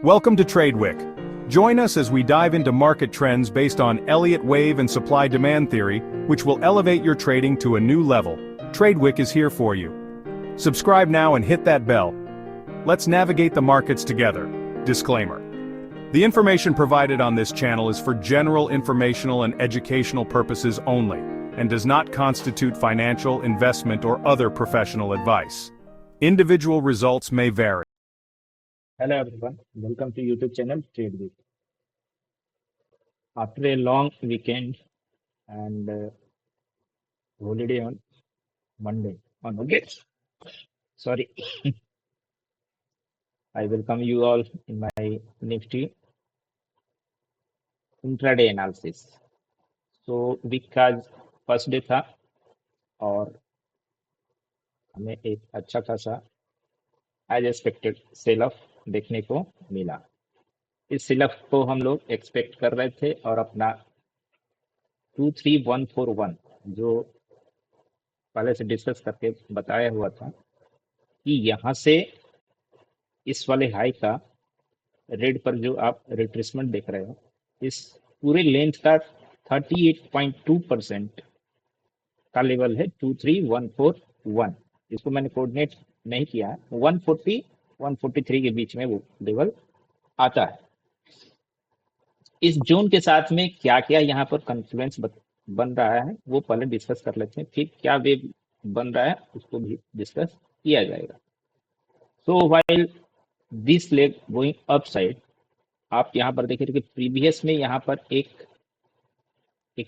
Welcome to TradeWick. Join us as we dive into market trends based on Elliott wave and supply-demand theory, which will elevate your trading to a new level. TradeWick is here for you. Subscribe now and hit that bell. Let's navigate the markets together. Disclaimer. The information provided on this channel is for general informational and educational purposes only, and does not constitute financial, investment, or other professional advice. Individual results may vary. Hello everyone, welcome to YouTube channel TradeWick. After a long weekend and holiday on Monday, sorry, I welcome you all in my Nifty intraday analysis. So week का first day था और हमें एक अच्छा खासा as expected cell of देखने को मिला। इस सेल ऑफ को हम लोग एक्सपेक्ट कर रहे थे और अपना 23141 जो पहले से डिस्कस करके बताया हुआ था कि यहाँ से इस वाले हाई का रेड पर जो आप रिट्रेसमेंट देख रहे हो, इस पूरे लेंथ का 38.2% का लेवल है 23141। इसको मैंने कोऑर्डिनेट नहीं किया है, 140 143 के बीच में वो लेवल आता है। इस जोन के साथ में क्या क्या यहाँ पर कॉन्फ्लुएंस बन रहा है वो पहले डिस्कस कर लेते हैं, फिर क्या वेव बन रहा है उसको भी डिस्कस किया जाएगा। सो while this leg going up side, आप यहाँ पर देखिए कि प्रीवियस में यहाँ पर एक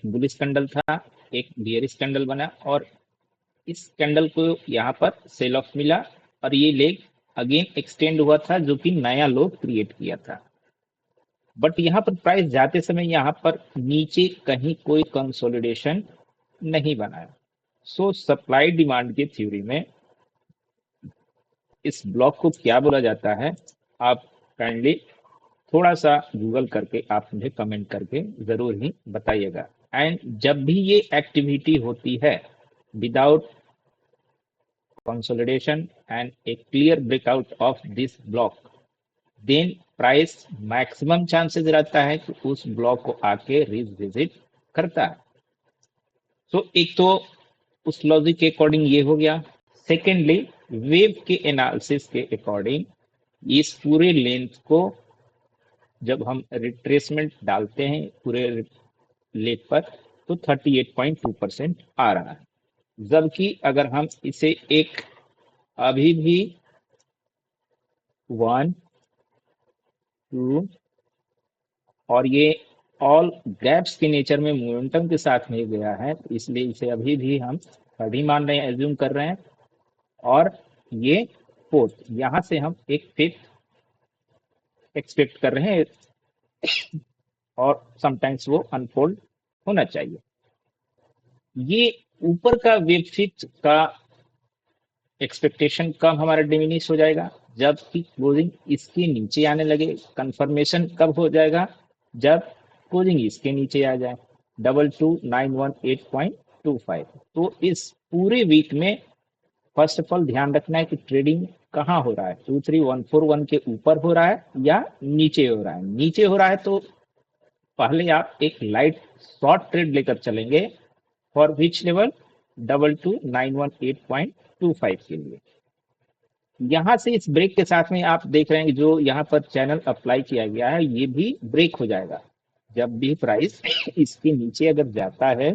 बुलिश कैंडल था, एक बियरिश कैंडल बना और इस कैंडल को यहाँ पर सेल ऑफ मिला और ये लेग अगेन एक्सटेंड हुआ था जो कि नया लो क्रिएट किया था। बट यहाँ पर प्राइस जाते समय यहाँ पर नीचे कहीं कोई कंसोलिडेशन नहीं बनाया। सो सप्लाई डिमांड की थ्योरी में इस ब्लॉक को क्या बोला जाता है, आप काइंडली थोड़ा सा गूगल करके आप मुझे कमेंट करके जरूर ही बताइएगा। एंड जब भी ये एक्टिविटी होती है without consolidation and a clear breakout of this block, then price maximum chances रहता है कि उस ब्लॉक को आके रिविजिट करता है। सो एक तो उस लॉजिक के अकॉर्डिंग ये हो गया। सेकेंडली वेव के एनालिसिस के अकॉर्डिंग इस पूरे लेंथ को जब हम रिट्रेसमेंट डालते हैं पूरे लेग पर तो 38.2% आ रहा है, जबकि अगर हम इसे एक अभी भी 1 2 और ये ऑल गैप्स के नेचर में मोमेंटम के साथ में गया है, तो इसलिए इसे अभी भी हम थर्ड ही मान रहे हैं, एज्यूम कर रहे हैं, और ये फोर्थ, यहाँ से हम एक फिफ्थ एक्सपेक्ट कर रहे हैं और समटाइम्स वो अनफोल्ड होना चाहिए। ये ऊपर का वेब फिक्स का एक्सपेक्टेशन कब हमारा डिमिनिश हो जाएगा, जब कि क्लोजिंग इसके नीचे आने लगे। कंफर्मेशन कब हो जाएगा, जब क्लोजिंग इसके नीचे आ जाए 22918.25। तो इस पूरे वीक में फर्स्ट ऑफ ऑल ध्यान रखना है कि ट्रेडिंग कहाँ हो रहा है, 23141 के ऊपर हो रहा है या नीचे हो रहा है। नीचे हो रहा है तो पहले आप एक लाइट शॉर्ट ट्रेड लेकर चलेंगे फॉर विच लेवल 22918.25 के लिए। यहां से इस ब्रेक के साथ में आप देख रहे हैं जो यहाँ पर चैनल अप्लाई किया गया है ये भी ब्रेक हो जाएगा। जब भी प्राइस इसके नीचे अगर जाता है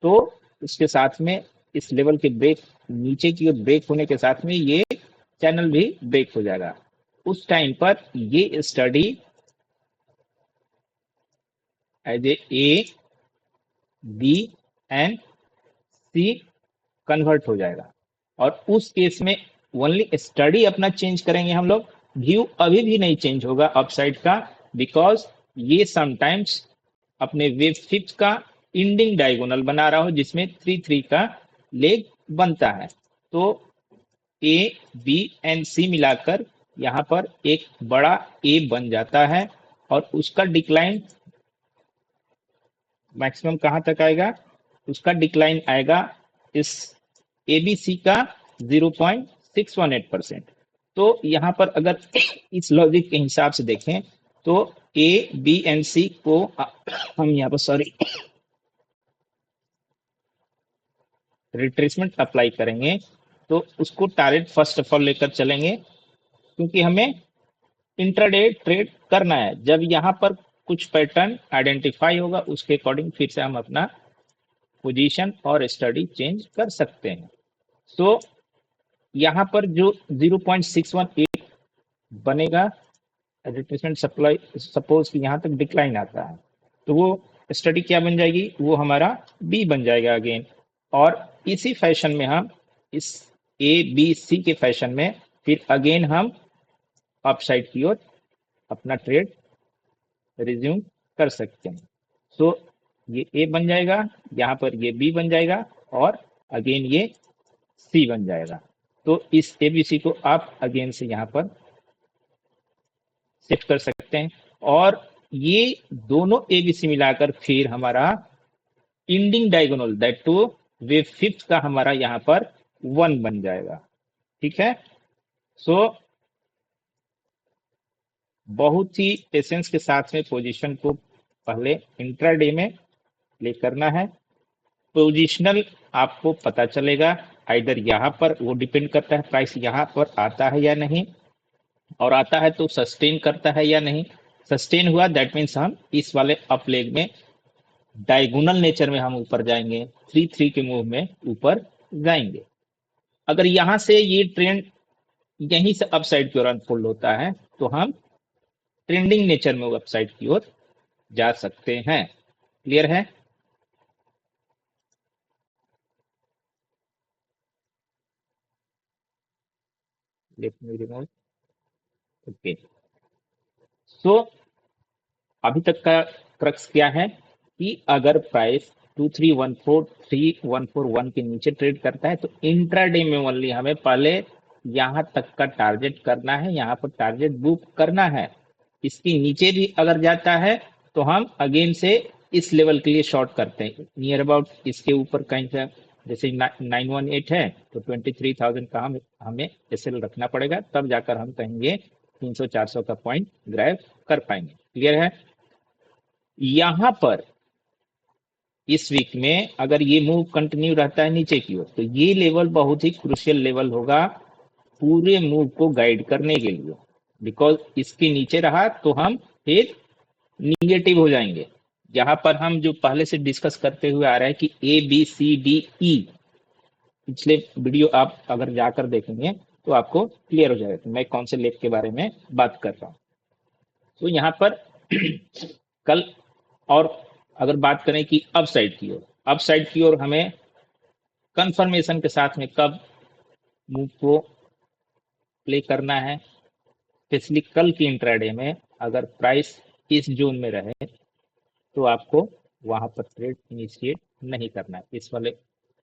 तो इसके साथ में इस लेवल के ब्रेक नीचे की ब्रेक होने के साथ में ये चैनल भी ब्रेक हो जाएगा। उस टाइम पर ये study as A B and C convert हो जाएगा और उस केस में ओनली स्टडी अपना चेंज करेंगे हम लोग, व्यू अभी भी नहीं चेंज होगा अपसाइड का, बिकॉज ये समटाइम्स अपने वेव फिफ्थ का इंडिंग डायगोनल बना रहा हो जिसमें 3-3 का लेग बनता है। तो ए बी एंड सी मिलाकर यहाँ पर एक बड़ा ए बन जाता है और उसका डिक्लाइन मैक्सिमम कहाँ तक आएगा, उसका डिक्लाइन आएगा इस एबीसी का 0.618%। तो यहाँ पर अगर इस लॉजिक के हिसाब से देखें तो ए बी एंड सी को हम यहाँ पर सॉरी रिट्रेसमेंट अप्लाई करेंगे, तो उसको टारगेट फर्स्ट ऑफ ऑल लेकर चलेंगे, क्योंकि हमें इंट्राडे ट्रेड करना है। जब यहाँ पर कुछ पैटर्न आइडेंटिफाई होगा उसके अकॉर्डिंग फिर से हम अपना पोजीशन और स्टडी चेंज कर सकते हैं। तो यहाँ पर जो 0.618 बनेगा रिट्रेसमेंट सप्लाई, सपोज कि यहाँ तक डिक्लाइन आता है, तो वो स्टडी क्या बन जाएगी, वो हमारा बी बन जाएगा अगेन। और इसी फैशन में हम इस ए बी सी के फैशन में फिर अगेन हम अपसाइड की ओर अपना ट्रेड रिज्यूम कर सकते हैं। सो ये ए बन जाएगा, यहाँ पर ये बी बन जाएगा और अगेन ये सी बन जाएगा। तो इस एबीसी को आप अगेन से यहाँ पर सेट कर सकते हैं और ये दोनों एबीसी मिलाकर फिर हमारा ending diagonal that two way fifth का हमारा यहाँ पर 1 बन जाएगा। ठीक है। सो बहुत ही पेशेंस के साथ में पोजीशन को पहले इंट्राडे में प्ले करना है। पोजिशनल आपको पता चलेगा, आइदर यहाँ पर वो डिपेंड करता है प्राइस यहाँ पर आता है या नहीं, और आता है तो सस्टेन करता है या नहीं। सस्टेन हुआ दैट मीन्स हम इस वाले अप लेग में डायगोनल नेचर में हम ऊपर जाएंगे, 3-3 के मूव में ऊपर जाएंगे। अगर यहाँ से ये ट्रेंड यहीं से अपसाइड की ओर अनफोल्ड होता है तो हम ट्रेंडिंग नेचर में अपसाइड की ओर जा सकते हैं। क्लियर है। Let me remove. ओके। सो अभी तक का क्रक्स क्या है कि अगर प्राइस 2314341 के नीचे ट्रेड करता है तो इंट्राडे में ओनली हमें पहले यहां तक का टारगेट करना है, यहां पर टारगेट बुक करना है। इसके नीचे भी अगर जाता है तो हम अगेन से इस लेवल के लिए शॉर्ट करते हैं, नियर अबाउट इसके ऊपर कहीं से, जैसे 918 है तो 23,000 का हमें एसएल रखना पड़ेगा, तब जाकर हम कहेंगे 300-400 का पॉइंट ग्रैब कर पाएंगे। क्लियर है। यहां पर इस वीक में अगर ये मूव कंटिन्यू रहता है नीचे की ओर तो ये लेवल बहुत ही क्रूशियल लेवल होगा पूरे मूव को गाइड करने के लिए, बिकॉज इसके नीचे रहा तो हम फिर निगेटिव हो जाएंगे। यहाँ पर हम जो पहले से डिस्कस करते हुए आ रहा है कि A B C D E, पिछले वीडियो आप अगर जाकर देखेंगे तो आपको क्लियर हो जाएगा कि मैं कौन से लेग के बारे में बात कर रहा हूँ। तो यहाँ पर कल और अगर बात करें कि अपसाइड की ओर हमें कंफर्मेशन के साथ में कब मूव को प्ले करना है, स्पेशली कल की इंट्राडे में अगर प्राइस इस जोन में रहे तो आपको वहां पर ट्रेड इनिशिएट नहीं करना है। इस वाले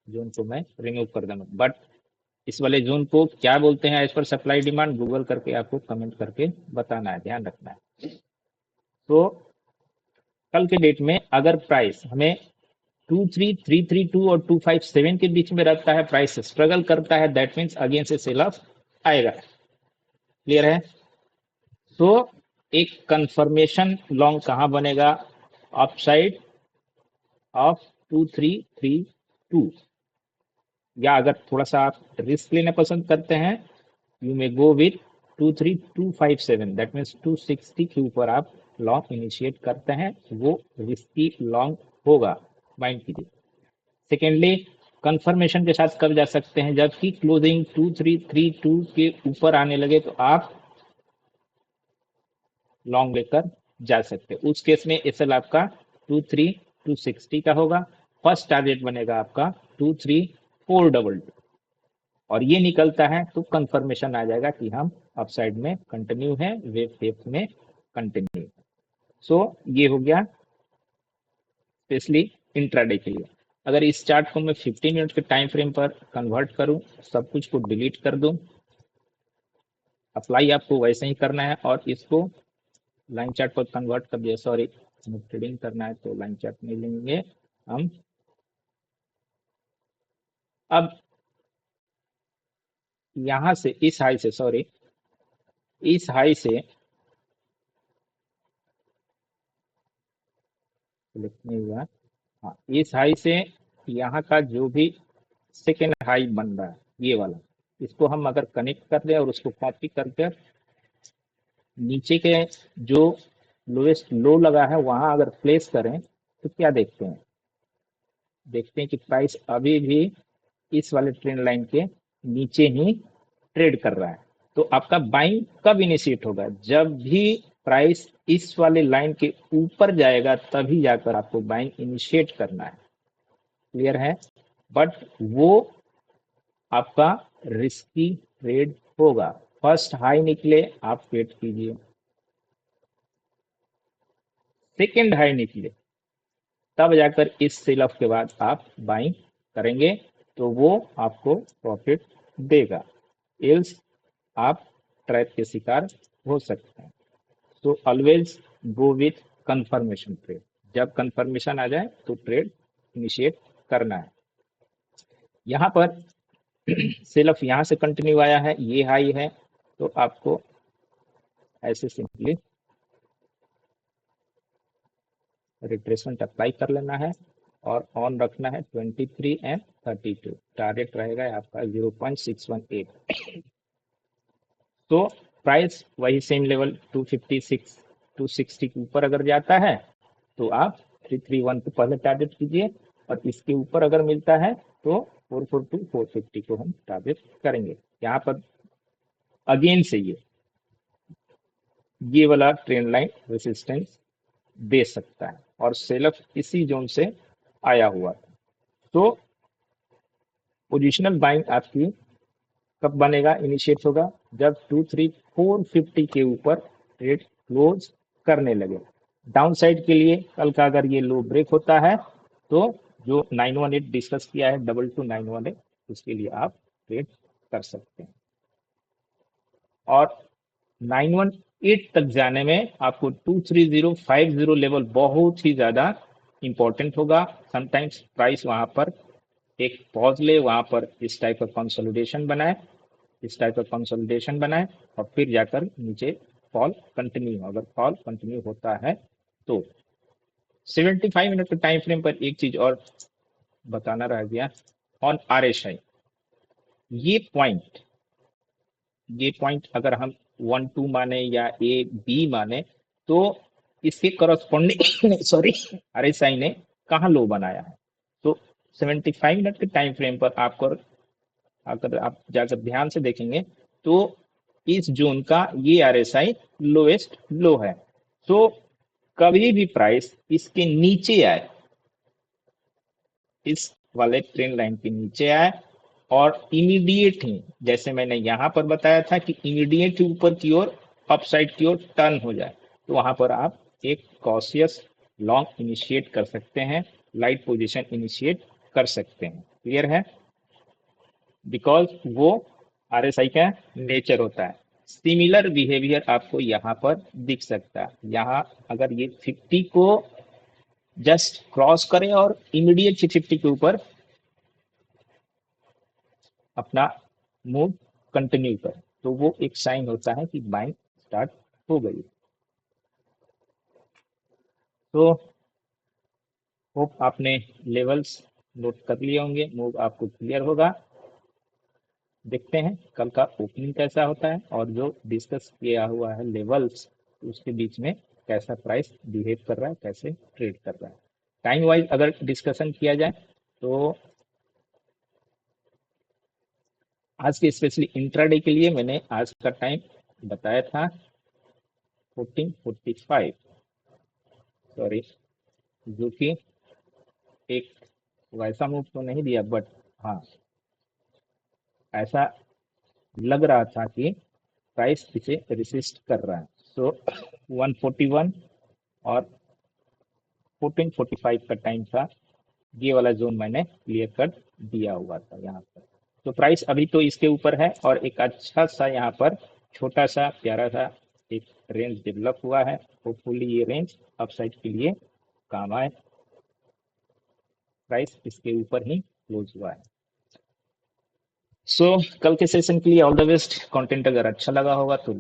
जोन को मैं रिमूव कर दूंगा, बट इस वाले जोन को क्या बोलते हैं as per supply demand, Google करके आपको कमेंट करके बताना है, ध्यान रखना है। तो कल के डेट में अगर प्राइस हमें 23332 और 257 के बीच में रखता है, प्राइस स्ट्रगल करता है, दैट मीन्स अगेन से सेल ऑफ आएगा। क्लियर है। तो एक कंफर्मेशन लॉन्ग कहां बनेगा, अपसाइड ऑफ 2332, या अगर थोड़ा सा आप रिस्क लेना पसंद करते हैं you may go with 23257, that means 260 के ऊपर आप लॉन्ग इनिशिएट करते हैं, वो रिस्की लॉन्ग होगा, माइंड कीजिए। सेकेंडली कंफर्मेशन के साथ कब जा सकते हैं, जबकि क्लोजिंग 2332 के ऊपर आने लगे तो आप लॉन्ग लेकर जा सकते हैं। उस केस में एसएल आपका 23260 का होगा, फर्स्ट टारगेट बनेगा आपका 23422, और ये निकलता है तो कंफर्मेशन आ जाएगा कि हम अपसाइड में कंटिन्यू है, वेव फेप में कंटिन्यू। सो ये हो गया स्पेशली इंट्राडे के लिए। अगर इस चार्ट को मैं 15 मिनट के टाइम फ्रेम पर कन्वर्ट करूं, सब कुछ को डिलीट कर दूं, अप्लाई आपको वैसे ही करना है और इसको लाइन चार्ट पर कन्वर्ट कर दिया, सॉरी ट्रेडिंग करना है तो लाइन चार्ट नहीं लेंगे हम। अब यहां से इस हाई से, सॉरी इस हाई से लिखने हुआ, हाँ, इस हाई से यहाँ का जो भी सेकेंड हाई बन रहा है ये वाला, इसको हम अगर कनेक्ट कर दें और उसको कॉपी करके नीचे के जो लोएस्ट लो लगा है वहां अगर प्लेस करें तो क्या देखते हैं, देखते हैं कि प्राइस अभी भी इस वाले ट्रेंड लाइन के नीचे ही ट्रेड कर रहा है। तो आपका बाइंग कब इनिशिएट होगा, जब भी प्राइस इस वाले लाइन के ऊपर जाएगा तभी जाकर आपको बाइंग इनिशिएट करना है। क्लियर है? बट वो आपका रिस्की ट्रेड होगा। फर्स्ट हाई निकले आप वेट कीजिए, सेकेंड हाई निकले तब जाकर इस सेल ऑफ के बाद आप बाइंग करेंगे तो वो आपको प्रॉफिट देगा, एल्स आप ट्रैप के शिकार हो सकते हैं। तो always go with confirmation trade, जब कंफर्मेशन आ जाए तो ट्रेड इनिशिएट करना है। यहाँ पर सेल ऑफ यहाँ से कंटिन्यू आया है, ये हाई है, तो आपको ऐसे सिंपली रिट्रेसमेंट अप्लाई कर लेना है और ऑन रखना है 23 एंड 32, टारगेट रहेगा आपका 0.618। तो प्राइस वही सेम लेवल 256 260 के ऊपर अगर जाता है तो आप 331 को पहले टारगेट कीजिए, और इसके ऊपर अगर मिलता है तो 442 450 को हम टारगेट करेंगे। यहाँ पर अगेन से ये वाला ट्रेंड लाइन रेसिस्टेंस दे सकता है और सेल इसी जोन से आया हुआ था। तो पोजिशनल बाइंग आपकी कब बनेगा, इनिशिएट होगा जब 23450 के ऊपर ट्रेड क्लोज करने लगे। डाउन साइड के लिए कल का अगर ये लो ब्रेक होता है तो जो 918 डिस्कस किया है 22918, उसके लिए आप ट्रेड कर सकते हैं। और 918 तक जाने में आपको 23050 लेवल बहुत ही ज्यादा इंपॉर्टेंट होगा। समटाइम्स प्राइस वहां पर एक पॉज ले, वहां पर इस टाइप का कंसोलिडेशन बनाए, इस टाइप का कंसोलिडेशन बनाए और फिर जाकर नीचे फॉल कंटिन्यू, अगर फॉल कंटिन्यू होता है तो 75 मिनट के टाइम फ्रेम पर एक चीज और बताना रह गया, ऑन RSI ये पॉइंट अगर हम 1-2 माने या A-B माने तो इसके करस्पॉन्डिंग सॉरी RSI ने कहाँ लो बनाया है। तो 75 मिनट के टाइम फ्रेम पर आपको अगर आप जाकर ध्यान से देखेंगे तो इस जोन का ये RSI लोएस्ट लो है। तो कभी भी प्राइस इसके नीचे आए, इस वाले ट्रेंड लाइन के नीचे आए और इमीडिएट ही, जैसे मैंने यहां पर बताया था कि इमीडिएट ऊपर की ओर अपसाइड की ओर टर्न हो जाए, तो वहां पर आप एक कॉशियस लॉन्ग इनिशिएट कर सकते हैं, लाइट पोजीशन इनिशिएट कर सकते हैं। क्लियर है? बिकॉज वो RSI का नेचर होता है। सिमिलर बिहेवियर आपको यहाँ पर दिख सकता है। यहाँ अगर ये 50 को जस्ट क्रॉस करे और इमीडिएट 50 के ऊपर अपना मूव कंटिन्यू करे तो वो एक साइन होता है कि बाइंग स्टार्ट हो गई। तो होप आपने लेवल्स नोट कर लिए होंगे, मूव आपको क्लियर होगा। देखते हैं कल का ओपनिंग कैसा होता है और जो डिस्कस किया हुआ है लेवल्स उसके बीच में कैसा प्राइस बिहेव कर रहा है, कैसे ट्रेड कर रहा है। टाइम वाइज अगर डिस्कशन किया जाए तो आज के स्पेशली इंट्राडे के लिए मैंने आज का टाइम बताया था 1445, सॉरी, जो कि एक वैसा मूव तो नहीं दिया बट हाँ ऐसा लग रहा था कि प्राइस इसे रेसिस्ट कर रहा है। सो 141 और 1445 का टाइम था, ये वाला जोन मैंने क्लियर कर दिया हुआ था यहाँ पर। तो प्राइस अभी तो इसके ऊपर है और एक अच्छा सा यहाँ पर छोटा सा प्यारा सा एक रेंज डेवलप हुआ है। होपफुली ये रेंज अपसाइड के लिए काम आए। प्राइस इसके ऊपर ही क्लोज हुआ है। सो कल के सेशन के लिए ऑल द बेस्ट। कंटेंट अगर अच्छा लगा होगा तो